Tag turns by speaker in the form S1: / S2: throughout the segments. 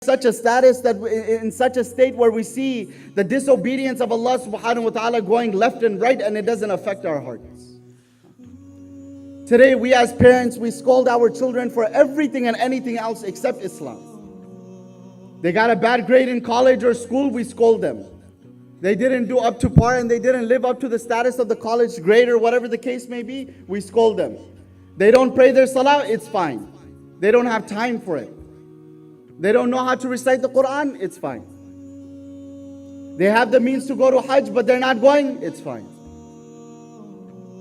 S1: such a status that in such a state where we see the disobedience of Allah subhanahu wa ta'ala going left and right, and it doesn't affect our hearts. Today, we as parents, we scold our children for everything and anything else except Islam. They got a bad grade in college or school, we scold them. They didn't do up to par and they didn't live up to the status of the college grade or whatever the case may be, we scold them. They don't pray their salah, it's fine. They don't have time for it. They don't know how to recite the Quran, it's fine. They have the means to go to Hajj, but they're not going, it's fine.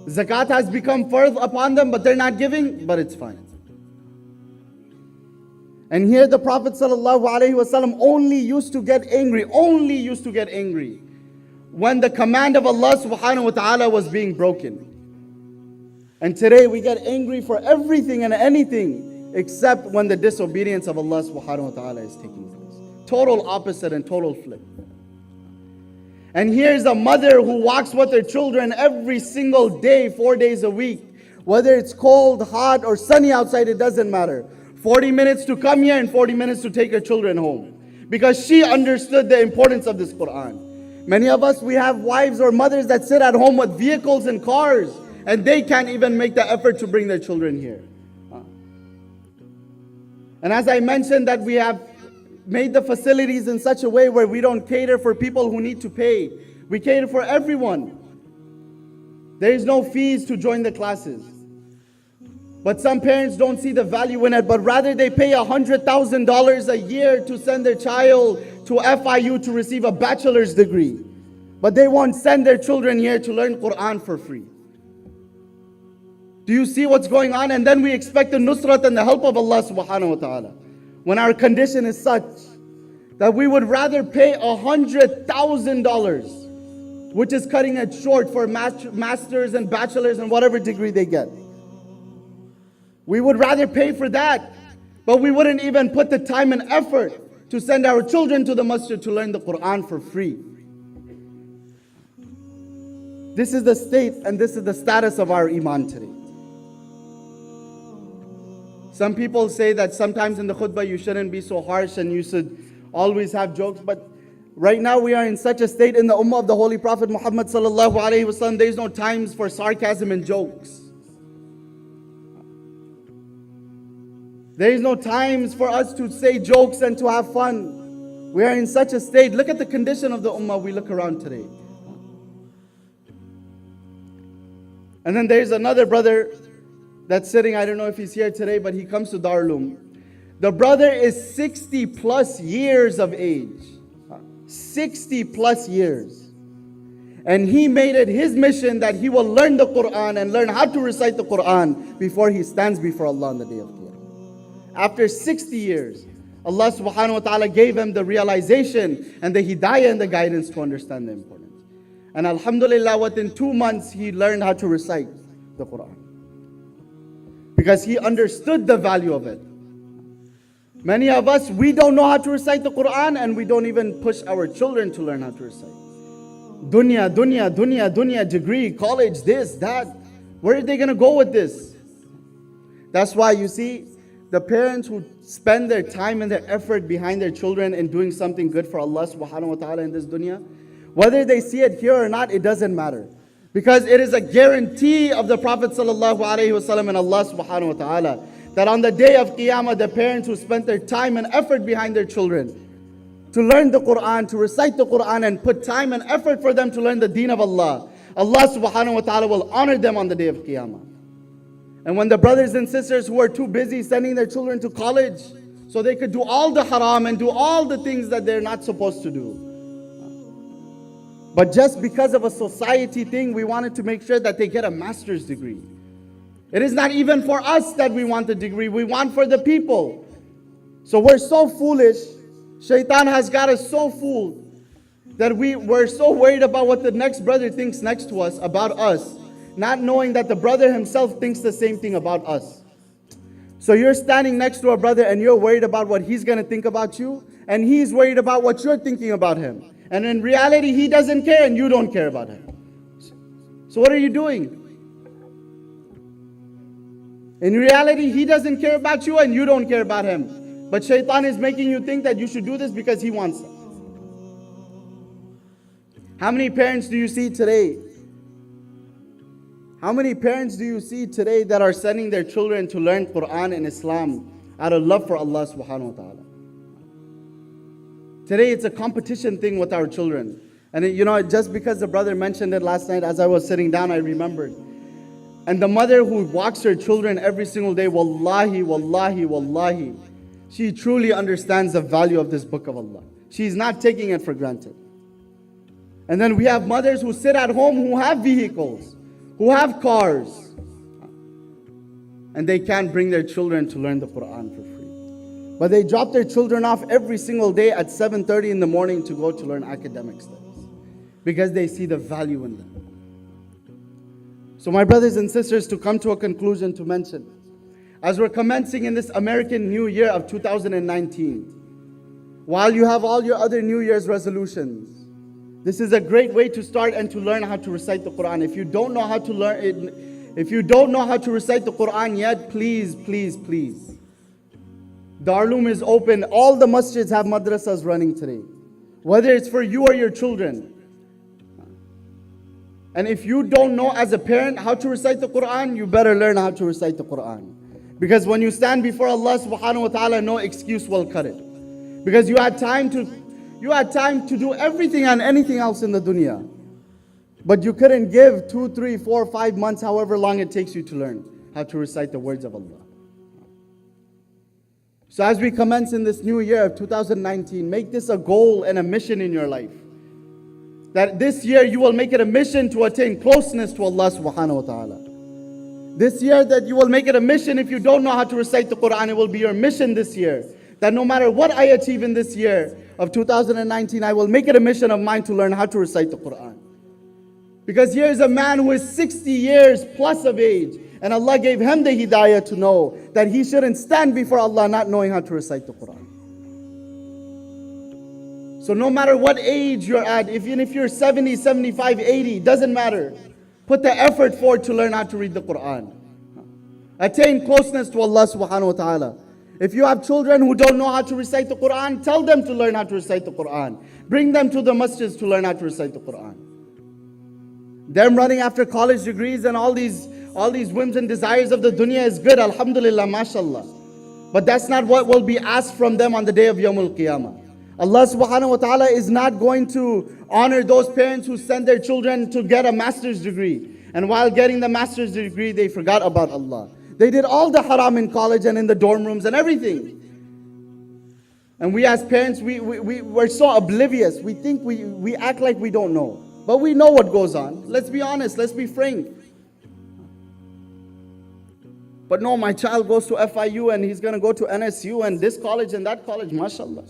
S1: Zakat has become fard upon them, but they're not giving, but it's fine. And here the Prophet ﷺ only used to get angry when the command of Allah subhanahu wa ta'ala was being broken. And today we get angry for everything and anything except when the disobedience of Allah subhanahu wa ta'ala is taking place. Total opposite and total flip. And here's a mother who walks with her children every single day, 4 days a week. Whether it's cold, hot, or sunny outside, it doesn't matter. 40 minutes to come here and 40 minutes to take her children home. Because she understood the importance of this Quran. Many of us, we have wives or mothers that sit at home with vehicles and cars, and they can't even make the effort to bring their children here. And as I mentioned, that we have made the facilities in such a way where we don't cater for people who need to pay. We cater for everyone. There is no fees to join the classes. But some parents don't see the value in it, but rather they pay $100,000 a year to send their child to FIU to receive a bachelor's degree. But they won't send their children here to learn Quran for free. Do you see what's going on? And then we expect the nusrat and the help of Allah subhanahu wa ta'ala. When our condition is such that we would rather pay $100,000, which is cutting it short for masters and bachelors and whatever degree they get. We would rather pay for that, but we wouldn't even put the time and effort to send our children to the masjid to learn the Quran for free. This is the state and this is the status of our iman today. Some people say that sometimes in the khutbah you shouldn't be so harsh and you should always have jokes, but right now we are in such a state in the ummah of the Holy Prophet Muhammad sallallahu alaihi wasallam, there is no times for sarcasm and jokes. There is no times for us to say jokes and to have fun. We are in such a state. Look at the condition of the ummah we look around today. And then there's another brother that's sitting, I don't know if he's here today, but he comes to Darul. The brother is 60 plus years of age. 60 plus years. And he made it his mission that he will learn the Quran and learn how to recite the Quran before he stands before Allah on the day of Qiyamah. After 60 years, Allah subhanahu wa ta'ala gave him the realization and the hidayah and the guidance to understand the importance. And alhamdulillah, within 2 months, he learned how to recite the Quran. Because he understood the value of it. Many of us, we don't know how to recite the Quran and we don't even push our children to learn how to recite. Dunya, dunya, dunya, dunya, degree, college, this, that. Where are they going to go with this? That's why you see, the parents who spend their time and their effort behind their children in doing something good for Allah subhanahu wa ta'ala in this dunya, whether they see it here or not, it doesn't matter. Because it is a guarantee of the Prophet sallallahu alaihi wasallam and Allah subhanahu wa ta'ala that on the day of Qiyamah, the parents who spent their time and effort behind their children to learn the Quran, to recite the Quran and put time and effort for them to learn the deen of Allah, Allah subhanahu wa ta'ala will honor them on the day of Qiyamah. And when the brothers and sisters who are too busy sending their children to college so they could do all the haram and do all the things that they're not supposed to do. But just because of a society thing, we wanted to make sure that they get a master's degree. It is not even for us that we want the degree, we want for the people. So we're so foolish, Shaitan has got us so fooled that we're so worried about what the next brother thinks next to us about us, not knowing that the brother himself thinks the same thing about us. So you're standing next to a brother and you're worried about what he's going to think about you, and he's worried about what you're thinking about him. And in reality, he doesn't care and you don't care about him. So what are you doing? In reality, he doesn't care about you and you don't care about him. But shaitan is making you think that you should do this because he wants it. How many parents do you see today? How many parents do you see today that are sending their children to learn Quran and Islam out of love for Allah subhanahu wa ta'ala? Today it's a competition thing with our children. And just because the brother mentioned it last night as I was sitting down, I remembered. And the mother who walks her children every single day, wallahi, wallahi, wallahi, she truly understands the value of this book of Allah. She's not taking it for granted. And then we have mothers who sit at home who have vehicles, who have cars, and they can't bring their children to learn the Quran for free. But they drop their children off every single day at 7:30 in the morning to go to learn academic studies because they see the value in them. So my brothers and sisters, to come to a conclusion, to mention, as we're commencing in this American New Year of 2019, while you have all your other New Year's resolutions, this is a great way to start and to learn how to recite the Quran. If you don't know how to learn it, if you don't know how to recite the Quran yet, please, please, please. Darulum is open. All the masjids have madrasas running today. Whether it's for you or your children. And if you don't know as a parent how to recite the Quran, you better learn how to recite the Quran. Because when you stand before Allah subhanahu wa ta'ala, no excuse will cut it. Because you had time to do everything and anything else in the dunya. But you couldn't give 2, 3, 4, 5 months, however long it takes you to learn how to recite the words of Allah. So as we commence in this new year of 2019, make this a goal and a mission in your life. That this year you will make it a mission to attain closeness to Allah subhanahu wa ta'ala. This year that you will make it a mission, if you don't know how to recite the Quran, it will be your mission this year. That no matter what I achieve in this year of 2019, I will make it a mission of mine to learn how to recite the Quran. Because here is a man who is 60 years plus of age, and Allah gave him the hidayah to know that he shouldn't stand before Allah not knowing how to recite the Quran. So no matter what age you're at, even if you're 70, 75, 80, doesn't matter. Put the effort forward to learn how to read the Quran. Attain closeness to Allah subhanahu wa ta'ala. If you have children who don't know how to recite the Quran, tell them to learn how to recite the Quran. Bring them to the masjids to learn how to recite the Quran. Them running after college degrees and all these whims and desires of the dunya is good, alhamdulillah, mashallah. But that's not what will be asked from them on the day of Yawmul Qiyamah. Allah subhanahu wa ta'ala is not going to honor those parents who send their children to get a master's degree. And while getting the master's degree, they forgot about Allah. They did all the haram in college and in the dorm rooms and everything. And we as parents, we're so oblivious. We think we act like we don't know. But we know what goes on. Let's be honest, let's be frank. But no, my child goes to FIU and he's going to go to NSU and this college and that college, mashallah.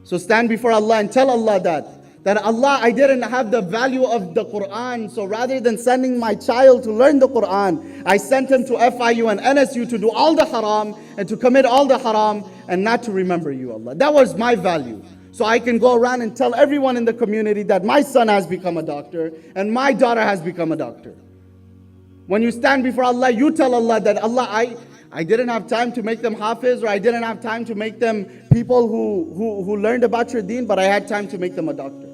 S1: So stand before Allah and tell Allah that Allah, I didn't have the value of the Quran. So rather than sending my child to learn the Quran, I sent him to FIU and NSU to do all the haram and to commit all the haram and not to remember you, Allah. That was my value. So I can go around and tell everyone in the community that my son has become a doctor and my daughter has become a doctor. When you stand before Allah, you tell Allah that Allah, I didn't have time to make them hafiz, or I didn't have time to make them people who learned about your deen, but I had time to make them a doctor.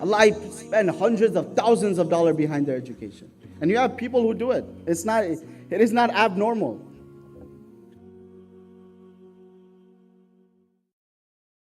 S1: Allah, I spend hundreds of thousands of dollars behind their education. And you have people who do it. It is not abnormal.